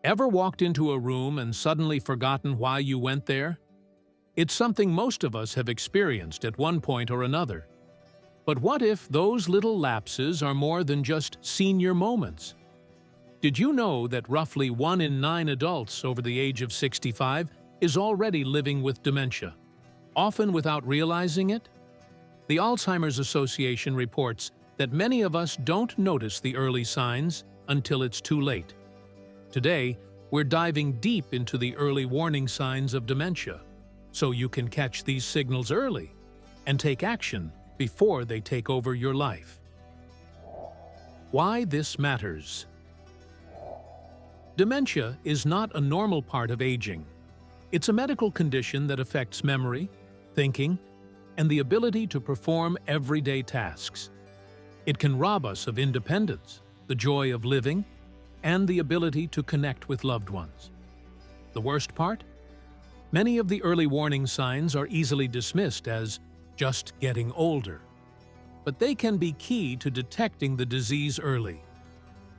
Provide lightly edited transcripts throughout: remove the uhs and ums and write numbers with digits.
Ever walked into a room and suddenly forgotten why you went there? It's something most of us have experienced at one point or another. But what if those little lapses are more than just senior moments? Did you know that roughly 1 in 9 adults over the age of 65 is already living with dementia, often without realizing it? The Alzheimer's Association reports that many of us don't notice the early signs until it's too late. Today, we're diving deep into the early warning signs of dementia, so you can catch these signals early and take action before they take over your life. Why this matters. Dementia is not a normal part of aging. It's a medical condition that affects memory, thinking, and the ability to perform everyday tasks. It can rob us of independence, the joy of living, and the ability to connect with loved ones. The worst part? Many of the early warning signs are easily dismissed as just getting older. But they can be key to detecting the disease early.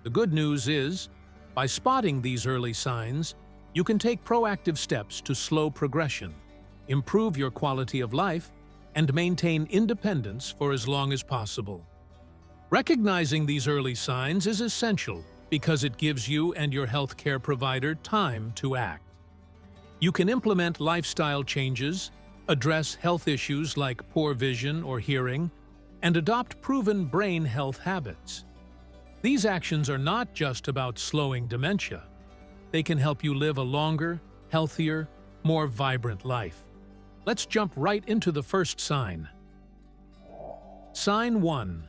The good news is, by spotting these early signs, you can take proactive steps to slow progression, improve your quality of life, and maintain independence for as long as possible. Recognizing these early signs is essential because it gives you and your healthcare provider time to act. You can implement lifestyle changes, address health issues like poor vision or hearing, and adopt proven brain health habits. These actions are not just about slowing dementia. They can help you live a longer, healthier, more vibrant life. Let's jump right into the first sign. Sign 1.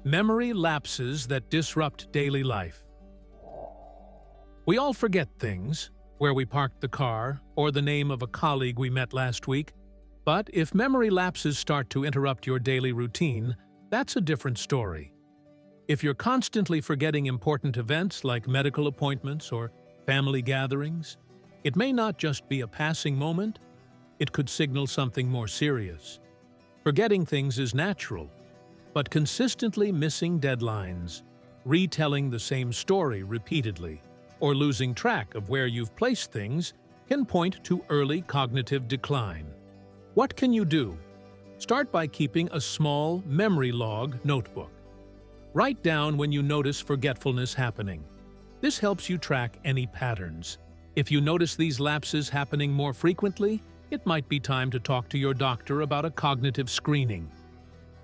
Memory lapses that disrupt daily life. We all forget things, where we parked the car or the name of a colleague we met last week. But if memory lapses start to interrupt your daily routine, that's a different story. If you're constantly forgetting important events like medical appointments or family gatherings, it may not just be a passing moment, it could signal something more serious. Forgetting things is natural, but consistently missing deadlines, retelling the same story repeatedly, or losing track of where you've placed things can point to early cognitive decline. What can you do? Start by keeping a small memory log notebook. Write down when you notice forgetfulness happening. This helps you track any patterns. If you notice these lapses happening more frequently, it might be time to talk to your doctor about a cognitive screening.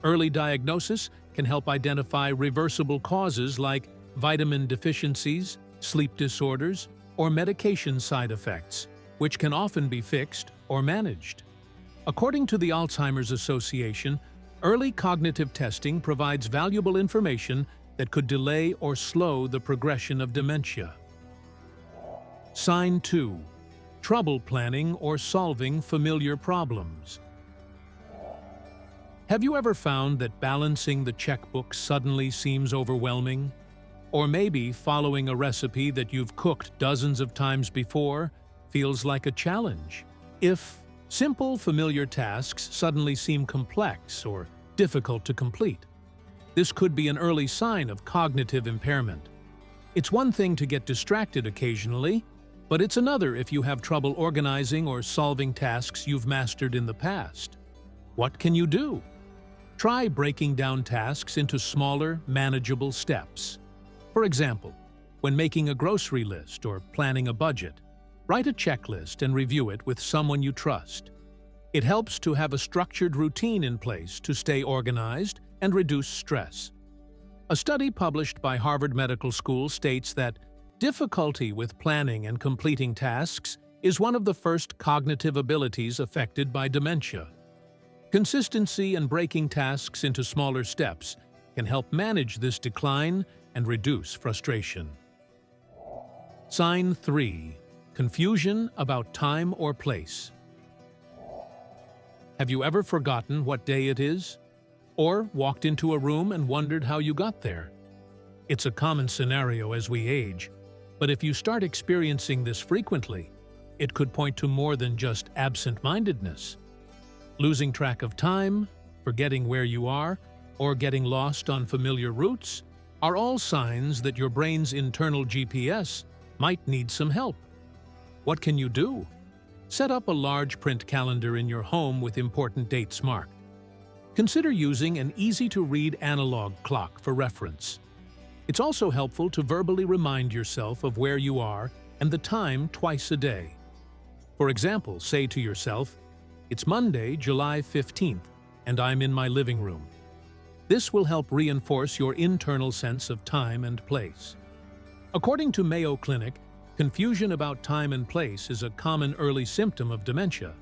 Early diagnosis can help identify reversible causes like vitamin deficiencies, sleep disorders, or medication side effects, which can often be fixed or managed. According to the Alzheimer's Association, early cognitive testing provides valuable information that could delay or slow the progression of dementia. Sign 2. Trouble planning or solving familiar problems. Have you ever found that balancing the checkbook suddenly seems overwhelming? Or maybe following a recipe that you've cooked dozens of times before feels like a challenge? If simple, familiar tasks suddenly seem complex or difficult to complete, this could be an early sign of cognitive impairment. It's one thing to get distracted occasionally, but it's another if you have trouble organizing or solving tasks you've mastered in the past. What can you do? Try breaking down tasks into smaller, manageable steps. For example, when making a grocery list or planning a budget, write a checklist and review it with someone you trust. It helps to have a structured routine in place to stay organized and reduce stress. A study published by Harvard Medical School states that difficulty with planning and completing tasks is one of the first cognitive abilities affected by dementia. Consistency and breaking tasks into smaller steps can help manage this decline and reduce frustration. Sign 3. Confusion about time or place. Have you ever forgotten what day it is? Or walked into a room and wondered how you got there? It's a common scenario as we age, but if you start experiencing this frequently, it could point to more than just absent-mindedness. Losing track of time, forgetting where you are, or getting lost on familiar routes are all signs that your brain's internal GPS might need some help. What can you do? Set up a large print calendar in your home with important dates marked. Consider using an easy-to-read analog clock for reference. It's also helpful to verbally remind yourself of where you are and the time twice a day. For example, say to yourself, "It's Monday, July 15th, and I'm in my living room." This will help reinforce your internal sense of time and place. According to Mayo Clinic, confusion about time and place is a common early symptom of dementia,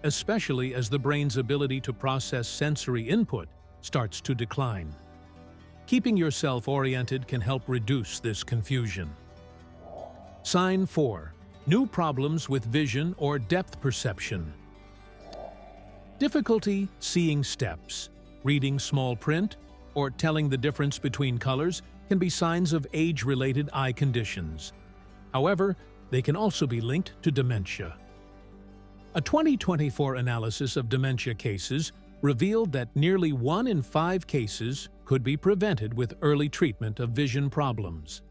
especially as the brain's ability to process sensory input starts to decline. Keeping yourself oriented can help reduce this confusion. Sign 4. New problems with vision or depth perception. Difficulty seeing steps, reading small print, or telling the difference between colors can be signs of age-related eye conditions. However, they can also be linked to dementia. A 2024 analysis of dementia cases revealed that nearly 1 in 5 cases could be prevented with early treatment of vision problems.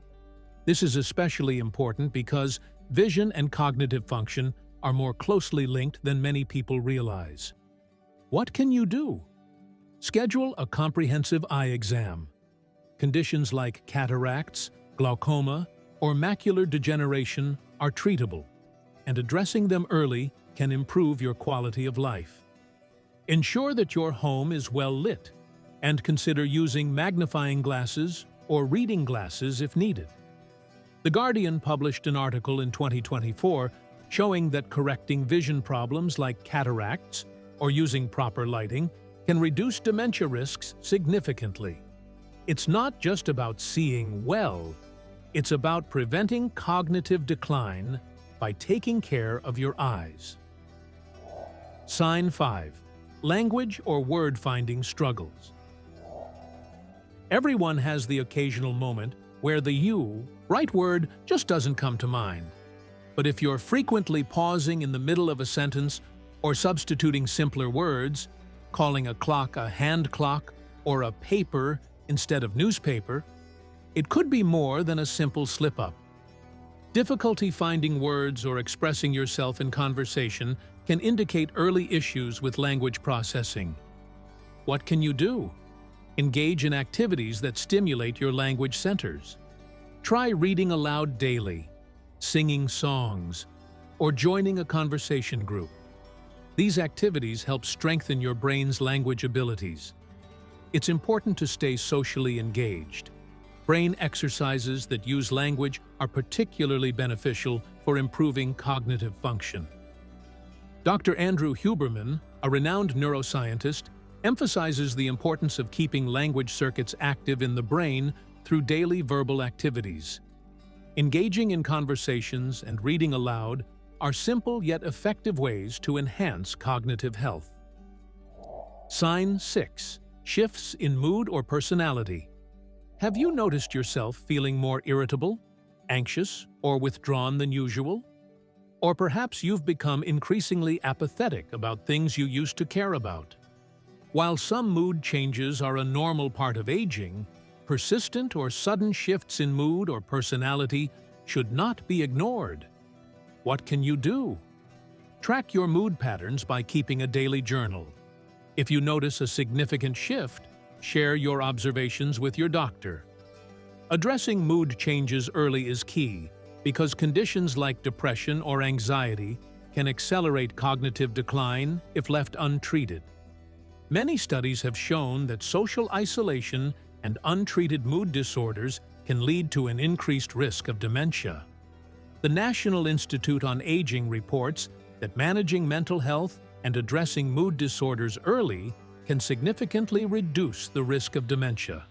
This is especially important because vision and cognitive function are more closely linked than many people realize. What can you do? Schedule a comprehensive eye exam. Conditions like cataracts, glaucoma, or macular degeneration are treatable, and addressing them early can improve your quality of life. Ensure that your home is well lit, and consider using magnifying glasses or reading glasses if needed. The Guardian published an article in 2024 showing that correcting vision problems like cataracts or using proper lighting can reduce dementia risks significantly. It's not just about seeing well, it's about preventing cognitive decline by taking care of your eyes. Sign 5. Language or word-finding struggles. Everyone has the occasional moment where the right word just doesn't come to mind. But if you're frequently pausing in the middle of a sentence or substituting simpler words, calling a clock a hand clock or a paper instead of newspaper, it could be more than a simple slip-up. Difficulty finding words or expressing yourself in conversation can indicate early issues with language processing. What can you do? Engage in activities that stimulate your language centers. Try reading aloud daily, singing songs, or joining a conversation group. These activities help strengthen your brain's language abilities. It's important to stay socially engaged. Brain exercises that use language are particularly beneficial for improving cognitive function. Dr. Andrew Huberman, a renowned neuroscientist, emphasizes the importance of keeping language circuits active in the brain through daily verbal activities. Engaging in conversations and reading aloud are simple yet effective ways to enhance cognitive health. Sign 6. Shifts in mood or personality. Have you noticed yourself feeling more irritable, anxious, or withdrawn than usual? Or perhaps you've become increasingly apathetic about things you used to care about. While some mood changes are a normal part of aging, persistent or sudden shifts in mood or personality should not be ignored. What can you do? Track your mood patterns by keeping a daily journal. If you notice a significant shift, share your observations with your doctor. Addressing mood changes early is key because conditions like depression or anxiety can accelerate cognitive decline if left untreated. Many studies have shown that social isolation and untreated mood disorders can lead to an increased risk of dementia. The National Institute on Aging reports that managing mental health and addressing mood disorders early can significantly reduce the risk of dementia.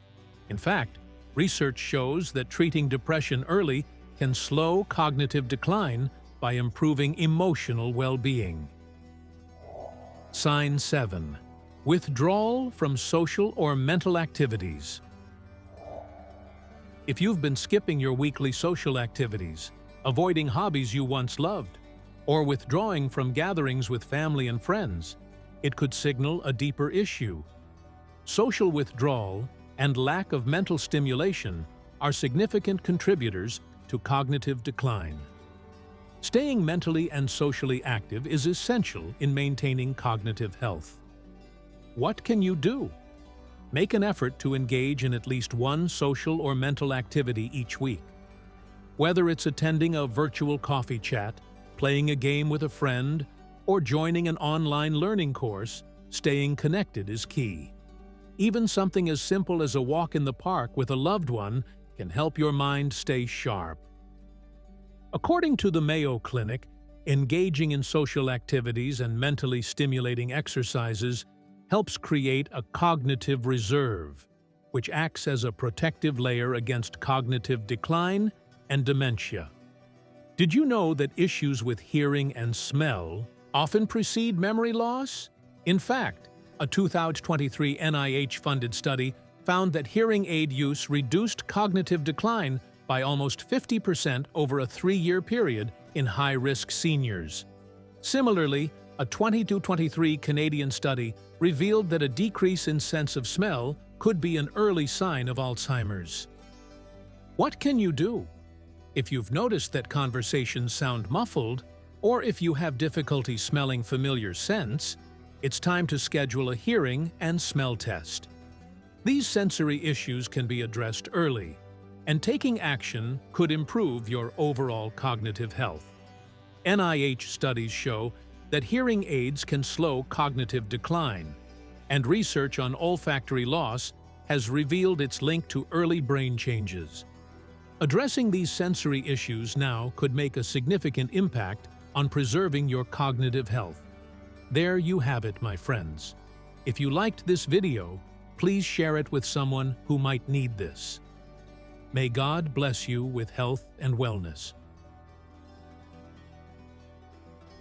In fact, research shows that treating depression early can slow cognitive decline by improving emotional well-being. Sign 7. Withdrawal from social or mental activities. If you've been skipping your weekly social activities, avoiding hobbies you once loved, or withdrawing from gatherings with family and friends, it could signal a deeper issue. Social withdrawal and lack of mental stimulation are significant contributors to cognitive decline. Staying mentally and socially active is essential in maintaining cognitive health. What can you do? Make an effort to engage in at least one social or mental activity each week. Whether it's attending a virtual coffee chat, playing a game with a friend, or joining an online learning course, staying connected is key. Even something as simple as a walk in the park with a loved one can help your mind stay sharp. According to the Mayo Clinic, engaging in social activities and mentally stimulating exercises helps create a cognitive reserve, which acts as a protective layer against cognitive decline and dementia. Did you know that issues with hearing and smell often precede memory loss? In fact, a 2023 NIH-funded study found that hearing aid use reduced cognitive decline by almost 50% over a 3-year period in high-risk seniors. Similarly, a 2023 Canadian study revealed that a decrease in sense of smell could be an early sign of Alzheimer's. What can you do? If you've noticed that conversations sound muffled, or if you have difficulty smelling familiar scents, it's time to schedule a hearing and smell test. These sensory issues can be addressed early, and taking action could improve your overall cognitive health. NIH studies show that hearing aids can slow cognitive decline, and research on olfactory loss has revealed its link to early brain changes. Addressing these sensory issues now could make a significant impact on preserving your cognitive health. There you have it, my friends. If you liked this video, please share it with someone who might need this. May God bless you with health and wellness.